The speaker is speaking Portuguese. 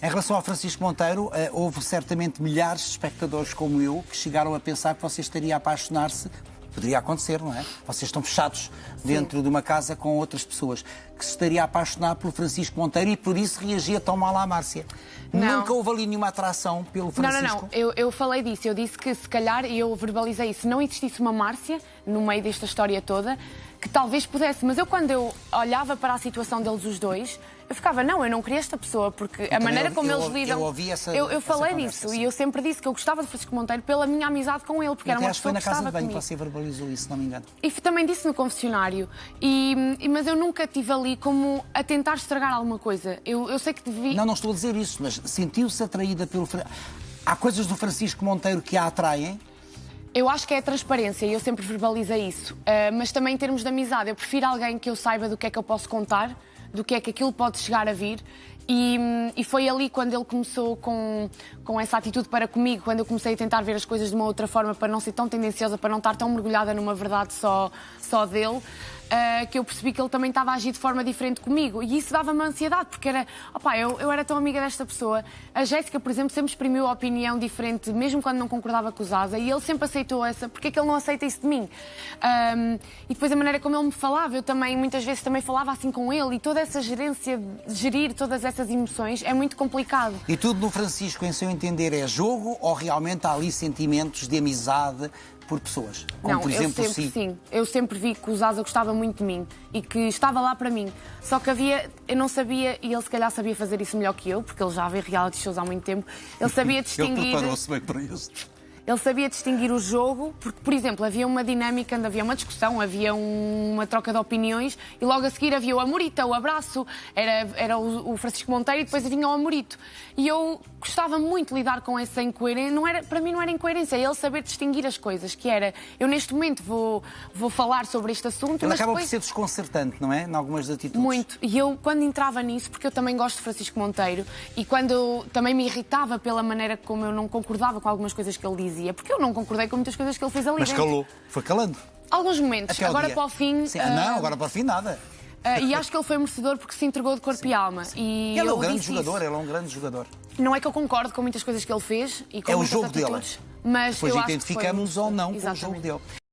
Em relação ao Francisco Monteiro, houve certamente milhares de espectadores como eu que chegaram a pensar que você estaria a apaixonar-se. Poderia acontecer, não é? Vocês estão fechados dentro de uma casa com outras pessoas. Que se estaria a apaixonar pelo Francisco Monteiro e por isso reagia tão mal à Márcia. Não. Nunca houve ali nenhuma atração pelo Francisco? Não. Eu falei disso. Eu disse que se calhar, e eu verbalizei isso, se não existisse uma Márcia no meio desta história toda, que talvez pudesse. Mas eu, quando eu olhava para a situação deles os dois, eu ficava, não, eu não queria esta pessoa, porque a maneira como eles lidam... Eu ouvi essa Eu falei conversa, disso, sim. e eu sempre disse que eu gostava de Francisco Monteiro pela minha amizade com ele, porque era uma pessoa que estava comigo. Foi na casa de banho que você verbalizou isso, se não me engano. E também disse no confessionário. Mas eu nunca estive ali como a tentar estragar alguma coisa. Eu sei que devia... Não estou a dizer isso, mas sentiu-se atraída pelo... Há coisas do Francisco Monteiro que a atraem? Eu acho que é a transparência e eu sempre verbalizei isso. Mas também em termos de amizade, eu prefiro alguém que eu saiba do que é que eu posso contar, do que é que aquilo pode chegar a vir. E foi ali quando ele começou com essa atitude para comigo, quando eu comecei a tentar ver as coisas de uma outra forma, para não ser tão tendenciosa, para não estar tão mergulhada numa verdade só dele, que eu percebi que ele também estava a agir de forma diferente comigo. E isso dava-me ansiedade, porque era... eu era tão amiga desta pessoa. A Jéssica, por exemplo, sempre exprimiu a opinião diferente, mesmo quando não concordava com o Zaza, e ele sempre aceitou essa. Porque é que ele não aceita isso de mim? E depois a maneira como ele me falava, eu também, muitas vezes, também falava assim com ele, e toda essa gerência, de gerir todas essas emoções, é muito complicado. E tudo no Francisco, em seu entender, é jogo ou realmente há ali sentimentos de amizade por pessoas? Como, não, por exemplo, sim. Eu sempre vi que o Zaza gostava muito de mim e que estava lá para mim. Só que eu não sabia, e ele se calhar sabia fazer isso melhor que eu, porque ele já vê reality shows há muito tempo, ele sabia distinguir... Ele preparou-se bem para isso. Ele sabia distinguir o jogo, porque, por exemplo, havia uma dinâmica, havia uma discussão, havia uma troca de opiniões e logo a seguir havia o amorito, o abraço, era o Francisco Monteiro e depois vinha o amorito. E eu gostava muito de lidar com essa incoerência. Para mim não era incoerência, é ele saber distinguir as coisas, que era, eu neste momento vou falar sobre este assunto, Ele mas acaba depois... por ser desconcertante, não é? Em algumas atitudes. Muito. E eu, quando entrava nisso, porque eu também gosto de Francisco Monteiro, e quando eu também me irritava pela maneira como eu não concordava com algumas coisas que ele dizia, porque eu não concordei com muitas coisas que ele fez ali Mas dentro. calou. Foi calando. Alguns momentos. Até agora dia. para o fim... Sim. Não, agora para o fim nada. E acho que ele foi merecedor porque se entregou de corpo e alma. E ele é um grande disse jogador, isso. ele é um grande jogador. Não é que eu concordo com muitas coisas que ele fez e com É o muitas jogo atitudes, dele. mas Depois eu acho que identificamos ou não com o Exatamente. jogo dele.